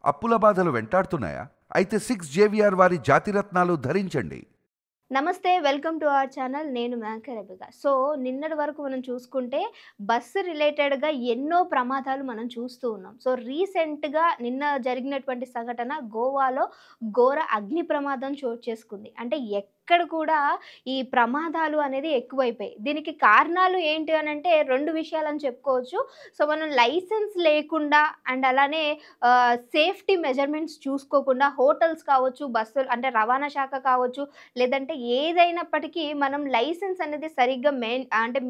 అప్పుల బాధలు వెంటాడుతున్నాయా? అయితే 6 జేవిఆర్ వారి జాతిరత్నాలు ధరించండి. నమస్తే వెల్కమ్ టు అవర్ ఛానల్. నేను మేక రెబిక. సో నిన్నటి వరకు మనం చూసుకుంటే బస్సు రిలేటెడ్గా ఎన్నో ప్రమాదాలు మనం చూస్తూ ఉన్నాం. సో రీసెంట్గా నిన్న జరిగినటువంటి సంఘటన గోవాలో ఘోర అగ్ని ప్రమాదం చోటు చేసుకుంది. అంటే ఎక్కడ కూడా ఈ ప్రమాదాలు అనేది ఎక్కువైపోయాయి. దీనికి కారణాలు ఏంటి అని అంటే రెండు విషయాలని చెప్పుకోవచ్చు. సో మనం లైసెన్స్ లేకుండా అండ్ అలానే సేఫ్టీ మెజర్మెంట్స్ చూసుకోకుండా హోటల్స్ కావచ్చు, బస్సులు అంటే రవాణా శాఖ కావచ్చు, లేదంటే ఏదైనప్పటికీ మనం లైసెన్స్ అనేది సరిగ్గా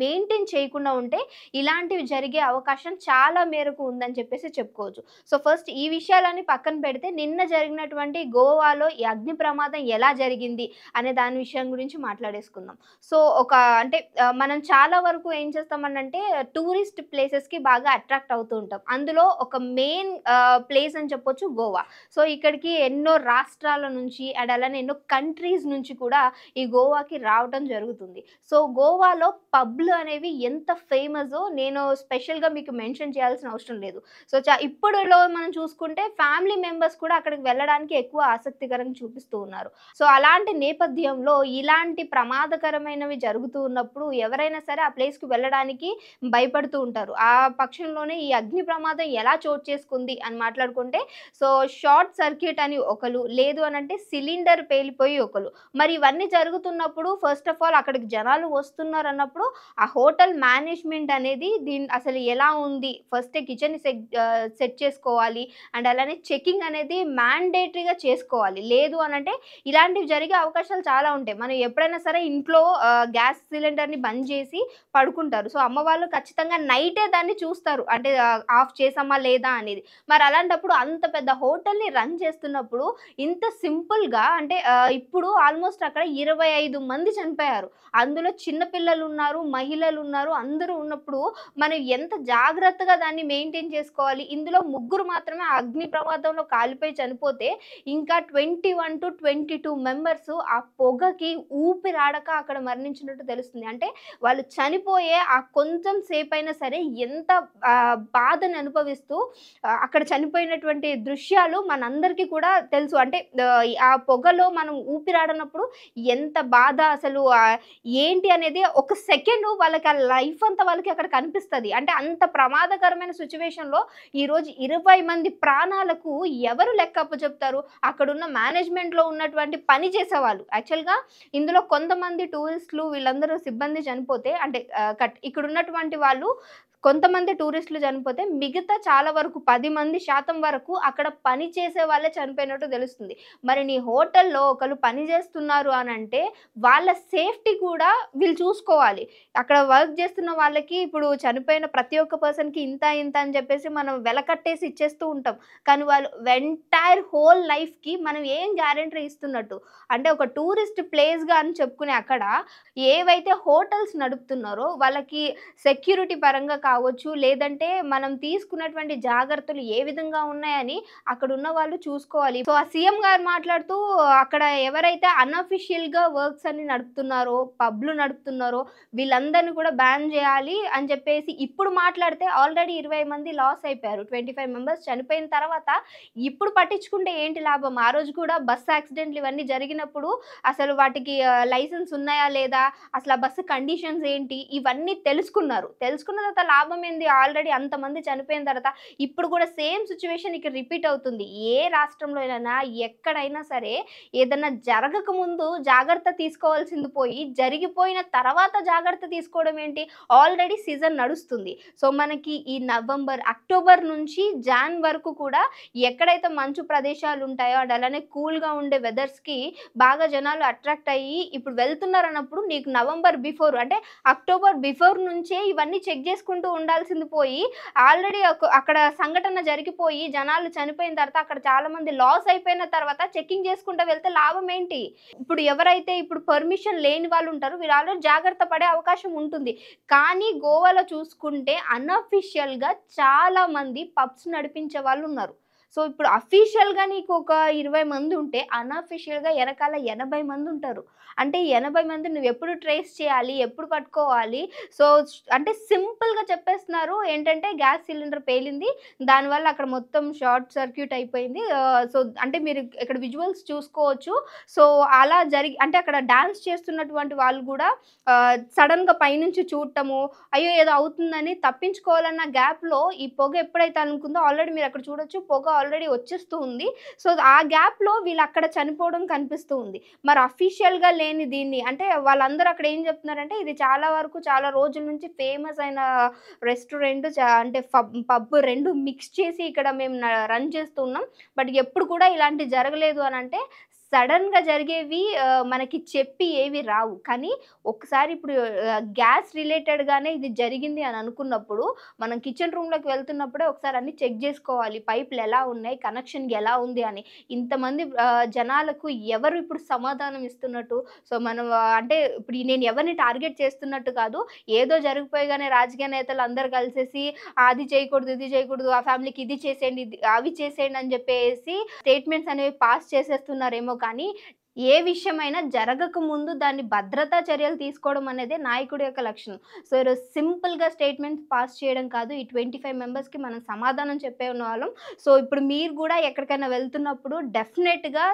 మెయింటైన్ చేయకుండా ఉంటే ఇలాంటివి జరిగే అవకాశం చాలా మేరకు ఉందని చెప్పేసి చెప్పుకోవచ్చు. సో ఫస్ట్ ఈ విషయాలన్నీ పక్కన పెడితే నిన్న జరిగినటువంటి గోవాలో ఈ అగ్ని ప్రమాదం ఎలా జరిగింది అనే దాని విషయం గురించి మాట్లాడేసుకుందాం. సో మనం చాలా వరకు ఏం చేస్తామనంటే టూరిస్ట్ ప్లేసెస్‌కి బాగా అట్రాక్ట్ అవుతూ ఉంటాం. అందులో ఒక మెయిన్ ప్లేస్ అని చెప్పొచ్చు గోవా. సో ఇక్కడికి ఎన్నో రాష్ట్రాల నుంచి అండ్ అలానే ఎన్నో కంట్రీస్ నుంచి కూడా ఈ గోవాకి రావటం జరుగుతుంది. సో గోవాలో పబ్‌లు అనేవి ఎంత ఫేమసో నేను స్పెషల్‌గా మీకు మెన్షన్ చేయాల్సిన అవసరం లేదు. సో ఇప్పుడులో మనం చూసుకుంటే ఫ్యామిలీ మెంబర్స్ కూడా అక్కడికి వెళ్ళడానికి ఎక్కువ ఆసక్తికరంగా చూపిస్తూ ఉన్నారు. సో అలాంటి నేపథ్యంలో ఇలాంటి ప్రమాదకరమైనవి జరుగుతూ ఉన్నప్పుడు ఎవరైనా సరే ఆ ప్లేస్‌కి వెళ్ళడానికి భయపడుతూ ఉంటారు. ఆ పక్షంలోనే ఈ అగ్ని ప్రమాదం ఎలా చోటు చేసుకుంది అని మాట్లాడుకుంటే సో షార్ట్ సర్క్యూట్ అని ఒకళ్ళు, లేదు అనంటే సిలిండర్ పేలిపోయి ఒకళ్ళు. మరి ఇవన్నీ జరుగుతున్నప్పుడు ఫస్ట్ ఆఫ్ ఆల్ అక్కడికి జనాలు వస్తున్నారన్నప్పుడు ఆ హోటల్ మేనేజ్‌మెంట్ అనేది అసలు ఎలా ఉంది? ఫస్టే కిచెన్‌ని సెట్ చేసుకోవాలి. అండ్ అలానే చెకింగ్ అనేది మ్యాండేటరీగా చేసుకోవాలి. లేదు అనంటే ఇలాంటివి జరిగే అవకాశాలు చాలా ఉంటాయి. మనం ఎప్పుడైనా సరే ఇంట్లో గ్యాస్ సిలిండర్‌ని బంద్ చేసి పడుకుంటారు. సో అమ్మ వాళ్ళు ఖచ్చితంగా నైటే దాన్ని చూస్తారు. అంటే ఆఫ్ చేసామా లేదా అనేది. మరి అలాంటప్పుడు అంత పెద్ద హోటల్‌ని రన్ చేస్తున్నప్పుడు ఇంత సింపుల్‌గా అంటే ఇప్పుడు ఆల్మోస్ట్ అక్కడ 25 మంది చనిపోయారు. అందులో చిన్న పిల్లలున్నారు, మహిళలున్నారు, అందరూ ఉన్నప్పుడు మనం ఎంత జాగ్రత్తగా దాన్ని మెయింటైన్ చేసుకోవాలి. ఇందులో ముగ్గురు మాత్రమే ఆ అగ్ని ప్రమాదంలో కాలిపోయి చనిపోతే ఇంకా 21-22 మెంబర్స్ ఆ పొగకి ఊపిరాడక అక్కడ మరణించినట్టు తెలుస్తుంది. అంటే వాళ్ళు చనిపోయే ఆ కొంచెం సేపైనా సరే ఎంత బాధని అనుభవిస్తూ అక్కడ చనిపోయినటువంటి దృశ్యాలు మనందరికీ కూడా తెలుసు. అంటే ఆ పొగలో మనం ఊపిరాడనప్పుడు ఎంత బాధ అసలు ఏంటి అనేది ఒక సెకండ్ వాళ్ళకి ఆ లైఫ్ అంతా వాళ్ళకి అక్కడ కనిపిస్తది. అంటే అంత ప్రమాదకరమైన సిట్యుయేషన్‌లో ఈరోజు 20 మంది ప్రాణాలకు ఎవరు లెక్క అప్పచెప్తారు? అక్కడున్న మేనేజ్‌మెంట్‌లో ఉన్నటువంటి పని చేసేవాళ్ళు. యాక్చువల్‌గా ఇందులో కొంతమంది టూరిస్టులు వీళ్ళందరూ సిబ్బంది చనిపోతే అంటే ఇక్కడున్నటువంటి వాళ్ళు కొంతమంది టూరిస్టులు చనిపోతే మిగతా చాలా వరకు 10% వరకు అక్కడ పని చేసే వాళ్ళే చనిపోయినట్టు తెలుస్తుంది. మరి నీ హోటల్‌లో ఒకళ్ళు పని చేస్తున్నారు అనంటే వాళ్ళ సేఫ్టీ కూడా వీళ్ళు చూసుకోవాలి. అక్కడ వర్క్ చేస్తున్న వాళ్ళకి ఇప్పుడు చనిపోయిన ప్రతి ఒక్క పర్సన్‌కి ఇంత ఇంత అని చెప్పేసి మనం వెలకట్టేసి ఇచ్చేస్తూ ఉంటాం. కానీ వాళ్ళు ఎంటైర్ హోల్ లైఫ్‌కి మనం ఏం గ్యారంటీ ఇస్తున్నట్టు. అంటే ఒక టూరిస్ట్ ప్లేస్‌గా అని చెప్పుకునే అక్కడ ఏవైతే హోటల్స్ నడుపుతున్నారో వాళ్ళకి సెక్యూరిటీ పరంగా కావచ్చు, లేదంటే మనం తీసుకున్నటువంటి జాగ్రత్తలు ఏ విధంగా ఉన్నాయని అక్కడున్న వాళ్ళు చూసుకోవాలి. సో, ఆ సీఎం గారు మాట్లాడుతూ అక్కడ ఎవరైతే అన్‌అఫిషియల్‌గా వర్క్స్ అన్ని నడుపుతున్నారో, పబ్‌లు నడుపుతున్నారో వీళ్ళందరిని కూడా బ్యాన్ జేయాలి అని చెప్పేసి ఇప్పుడు మాట్లాడితే ఆల్రెడీ 20 మంది లాస్ అయిపోయారు. 25 మెంబర్స్ చనిపోయిన తర్వాత ఇప్పుడు పట్టించుకుంటే ఏంటి లాభం? ఆ రోజు కూడా బస్ యాక్సిడెంట్లు ఇవన్నీ జరిగినప్పుడు అసలు వాటికి లైసెన్స్ ఉన్నాయా లేదా? అసలు ఆ బస్సు కండిషన్స్ ఏంటి? ఇవన్నీ తెలుసుకున్నారు. తెలుసుకున్న తర్వాత లాభం ఏంది? ఆల్రెడీ అంతమంది చనిపోయిన తర్వాత ఇప్పుడు కూడా సేమ్ సిట్యుయేషన్ ఇక్కడ రిపీట్ అవుతుంది. ఏ రాష్ట్రంలో అయినా ఎక్కడైనా సరే ఏదన్నా జరగకముందు జాగ్రత్త తీసుకోవాల్సింది పోయి, జరిగిపోయిన తర్వాత జాగ్రత్త తీసుకోవడం ఏంటి? ఆల్రెడీ సీజన్ నడుస్తుంది. సో, మనకి ఈ నవంబర్, అక్టోబర్ నుంచి జాన్ వరకు కూడా ఎక్కడైతే మంచు ప్రదేశాలుంటాయో అండ్ అలానే కూల్‌గా ఉండే వెదర్స్‌కి బాగా జనాలు అట్రాక్ట్ అయ్యి ఇప్పుడు వెళ్తున్నారన్నప్పుడు నీకు నవంబర్ బిఫోర్ అంటే అక్టోబర్ బిఫోర్ నుంచే ఇవన్నీ చెక్ చేసుకుంటూ ఉండాల్సింది పోయి ఆల్రెడీ అక్కడ సంఘటన జరిగిపోయి జనాలు చనిపోయిన తర్వాత అక్కడ చాలా మంది లాస్ అయిపోయిన తర్వాత చెకింగ్ చేసుకుంటూ వెళ్తే లాభం ఏంటి? ఇప్పుడు ఎవరైతే ఇప్పుడు పర్మిషన్ లేని వాళ్ళు ఉంటారో వీళ్ళు ఆల్రెడీ జాగ్రత్త పడే అవకాశం ఉంటుంది. కానీ గోవాలో చూసుకుంటే అన్‌అఫిషియల్‌గా చాలా మంది పబ్స్ నడిపించే వాళ్ళు ఉన్నారు. సో ఇప్పుడు అఫీషియల్‌గా నీకు ఒక 20 మంది ఉంటే, అన్‌అఫీషియల్‌గా ఎనకాల 80 మంది ఉంటారు. అంటే 80 మంది నువ్వెప్పుడు ట్రేస్ చేయాలి? ఎప్పుడు పట్టుకోవాలి? సో, అంటే సింపుల్‌గా చెప్పేస్తున్నారు. ఏంటంటే గ్యాస్ సిలిండర్ పేలింది. దానివల్ల అక్కడ మొత్తం షార్ట్ సర్క్యూట్ అయిపోయింది. సో, అంటే మీరు ఇక్కడ విజువల్స్ చూసుకోవచ్చు. సో, అలా అంటే అక్కడ డాన్స్ చేస్తున్నటువంటి వాళ్ళు గూడా సడెన్‌గా పైనుంచి చూడటము, అయ్యో! ఏదో అవుతుందని తప్పించుకోవాలన్న గ్యాప్‌లో ఈ పొగ ఎప్పుడైతే అనుకుందో ఆల్రెడీ మీరక్కడ చూడొచ్చు. పొగ ఆల్రెడీ వచ్చేస్తూ ఉంది. సో, ఆ గ్యాప్‌లో వీళ్ళక్కడ చనిపోవడం కనిపిస్తూ ఉంది. మరి అఫీషియల్‌గా లేని దీన్ని అంటే వాళ్ళందరూ అక్కడ ఏం చెప్తున్నారంటే ఇది చాలా వరకు చాలా రోజుల నుంచి ఫేమస్ అయిన రెస్టారెంట్ అంటే పబ్ 2 మిక్స్ చేసి ఇక్కడ మేము రన్ చేస్తున్నాం. బట్ ఎప్పుడు కూడా ఇలాంటివి జరగలేదు అనంటే సడెన్‌గా జరిగేవి మనకి చెప్పి ఏవి రావు. కానీ ఒక్కసారి ఇప్పుడు గ్యాస్ రిలేటెడ్‌గానే ఇది జరిగింది అని అనుకున్నప్పుడు, మనం కిచెన్ రూమ్‌లోకి వెళ్తున్నప్పుడే ఒకసారి అన్నీ చెక్ జేసుకోవాలి. పైపులు ఎలా ఉన్నాయి? కనెక్షన్ ఎలా ఉంది అని. ఇంతమంది జనాలకు ఎవరు ఇప్పుడు సమాధానం ఇస్తున్నట్టు? సో, మనం అంటే ఇప్పుడు నేను ఎవరిని టార్గెట్ చేస్తున్నట్టు కాదు. ఏదో జరిగిపోయగానే రాజకీయ నేతలు అందరూ కలిసేసి అది చేయకూడదు, ఇది చేయకూడదు, ఆ ఫ్యామిలీకి ఇది చేసేయండి, అవి చేసేయండి అని జెప్పేసి స్టేట్మెంట్స్ అనేవి పాస్ చేసేస్తున్నారేమో కానీ, ఏ విషయమైనా జరగక ముందు దాన్ని భద్రతా చర్యలు తీసుకోవడం అనేదే నాయకుడి యొక్క లక్షణం. సో, ఈరోజు సింపుల్‌గా స్టేట్మెంట్స్ పాస్ చేయడం కాదు. ఈ 25 మెంబర్స్‌కి మనం సమాధానం చెప్పే ఉన్నవాళ్ళం. సో, ఇప్పుడు మీరు గూడా ఎక్కడికైనా వెళ్తున్నప్పుడు డెఫినెట్‌గా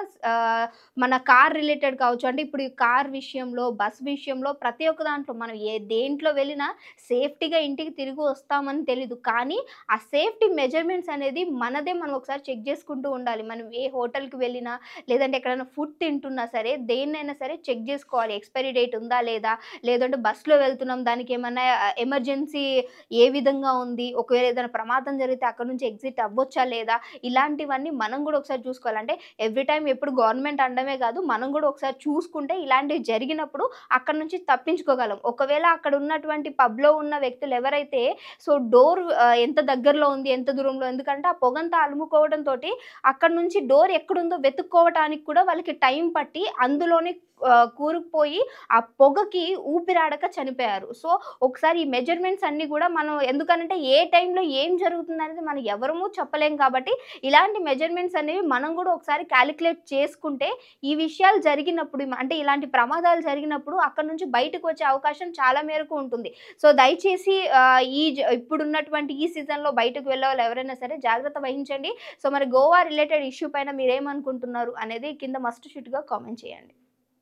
మన కార్ రిలేటెడ్ కావచ్చు. అంటే ఇప్పుడు ఈ కార్ విషయంలో, బస్ విషయంలో ప్రతి ఒక్క దాంట్లో మనం దేంట్లో వెళ్ళినా సేఫ్టీగా ఇంటికి తిరిగి వస్తామని తెలీదు. కానీ ఆ సేఫ్టీ మెజర్‌మెంట్స్ అనేది మనదే మనం ఒకసారి చెక్ చేసుకుంటూ ఉండాలి. మనం ఏ హోటల్‌కి వెళ్ళినా, లేదంటే ఎక్కడైనా ఫుడ్ తింటున్నా సరే, దేన్నైనా సరే చెక్ జేసుకోవాలి. ఎక్స్‌పైరీ డేట్ ఉందా? లేదా? లేదంటే బస్‌లో వెళ్తున్నాం దానికేమన్నా ఎమర్జెన్సీ ఏ విధంగా ఉంది? ఒకవేళ ఏదైనా ప్రమాదం జరిగితే అక్కడి నుంచి ఎగ్జిట్ అవ్వొచ్చా? లేదా? ఇలాంటివన్నీ మనం గూడా ఒకసారి చూసుకోవాలి. అంటే ఎవ్రీ టైమ్ ఎప్పుడు గవర్నమెంట్ అనడమే గాదు. మనం గూడా ఒకసారి చూసుకుంటే ఇలాంటివి జరిగినప్పుడు అక్కడి నుంచి తప్పించుకోగలం. ఒకవేళ అక్కడ ఉన్నటువంటి పబ్‌లో ఉన్న వ్యక్తులు ఎవరైతే సో, డోర్ ఎంత దగ్గరలో ఉంది? ఎంత దూరంలో? ఎందుకంటే ఆ పొగంతా అలుముకోవడంతోటి అక్కడి నుంచి డోర్ ఎక్కడుందో వెతుక్కోవటానికి కూడా వాళ్ళకి టైం పట్టి అందులోనే కూరుకుపోయి ఆ పొగకి ఊపిరాడక చనిపోయారు. సో, ఒకసారి ఈ మెజర్‌మెంట్స్ అన్నీ గూడా మనం ఎందుకనంటే ఏ టైంలో ఏం జరుగుతుందనేది మనం ఎవరము చెప్పలేం కాబట్టి, ఇలాంటి మెజర్‌మెంట్స్ అనేవి మనం గూడా ఒకసారి కాలిక్యులేట్ చేసుకుంటే, ఈ విషయాలు జరిగినప్పుడు అంటే ఇలాంటి ప్రమాదాలు జరిగినప్పుడు అక్కడి నుంచి బయటకు వచ్చే అవకాశం చాలా మేరకు ఉంటుంది. సో, దయచేసి ఇప్పుడున్నటువంటి ఈ సీజన్‌లో బయటకు వెళ్ళేవాళ్ళు ఎవరైనా సరే జాగ్రత్త వహించండి. సో, మరి గోవా రిలేటెడ్ ఇష్యూ పైన మీరేమనుకుంటున్నారు అనేది కింద మస్ట్ షూట్‌గా కామెంట్ చేయండి.